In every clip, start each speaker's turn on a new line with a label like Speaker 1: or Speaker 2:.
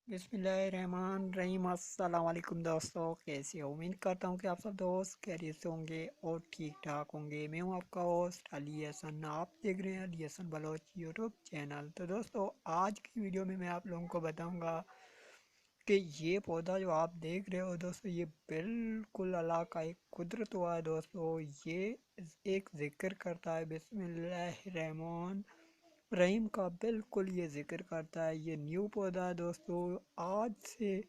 Speaker 1: بسم اللہ الرحمن الرحیم۔ السلام علیکم دوستو، کیسے ہو؟ امید کرتا ہوں کہ آپ سب دوست خیریت سے ہوں گے اور ٹھیک ٹھاک ہوں گے۔ میں ہوں آپ کا ہوسٹ علیکم، آپ دیکھ رہے ہیں علیکم بلوچ یوٹیوب چینل۔ تو دوستو آج کی ویڈیو میں آپ لوگوں کو بتاؤں گا کہ یہ پودا جو آپ دیکھ رہے ہو دوستو، یہ بالکل اللہ کا ایک قدرت ہوا ہے دوستو۔ یہ ایک ذکر کرتا ہے بسم اللہ الرحمن رحیم کا، بالکل یہ ذکر کرتا ہے۔ یہ نیو پودا ہے دوستو، آج سے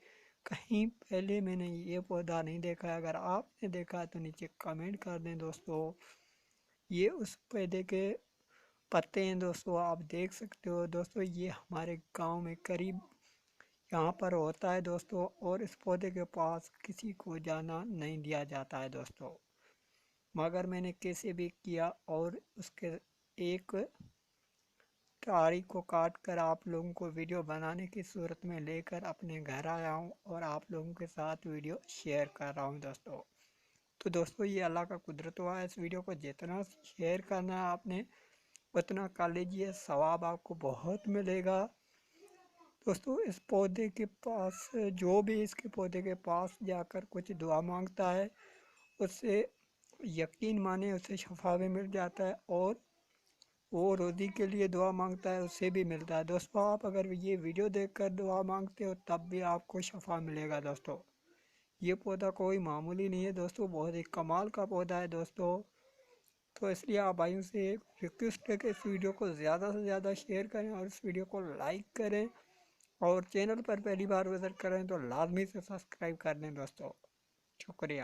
Speaker 1: کہیں پہلے میں نے یہ پودا نہیں دیکھا ہے۔ اگر آپ نے دیکھا ہے تو نیچے کمنٹ کر دیں دوستو۔ یہ اس پودے کے پتے ہیں دوستو، آپ دیکھ سکتے ہو دوستو۔ یہ ہمارے گاؤں میں قریب یہاں پر ہوتا ہے دوستو، اور اس پودے کے پاس کسی کو جانا نہیں دیا جاتا ہے دوستو، مگر میں نے کیسے بھی کیا اور اس کے ایک تاریخ کو کاٹ کر آپ لوگوں کو ویڈیو بنانے کی صورت میں لے کر اپنے گھر آیا ہوں اور آپ لوگوں کے ساتھ ویڈیو شیئر کر رہا ہوں دوستو۔ تو دوستو یہ اللہ کا قدرت ہوا ہے۔ اس ویڈیو کو جتنا شیئر کرنا ہے آپ نے اتنا کر لیجیے، ثواب آپ کو بہت ملے گا دوستو۔ اس پودے کے پاس جو بھی اس کے پودے کے پاس جا کر کچھ دعا مانگتا ہے، اس سے یقین مانے اسے شفا بھی مل جاتا ہے، اور وہ روزی کے لیے دعا مانگتا ہے اسے بھی ملتا ہے دوستو۔ آپ اگر یہ ویڈیو دیکھ کر دعا مانگتے ہو تب بھی آپ کو شفا ملے گا دوستو۔ یہ پودا کوئی معمولی نہیں ہے دوستو، بہت ہی کمال کا پودا ہے دوستو۔ تو اس لیے آپ بھائیوں سے ایک ریکویسٹ ہے کہ اس ویڈیو کو زیادہ سے زیادہ شیئر کریں اور اس ویڈیو کو لائک کریں، اور چینل پر پہلی بار وزٹ کریں تو لازمی سے سبسکرائب کر دیں دوستو۔ شکریہ۔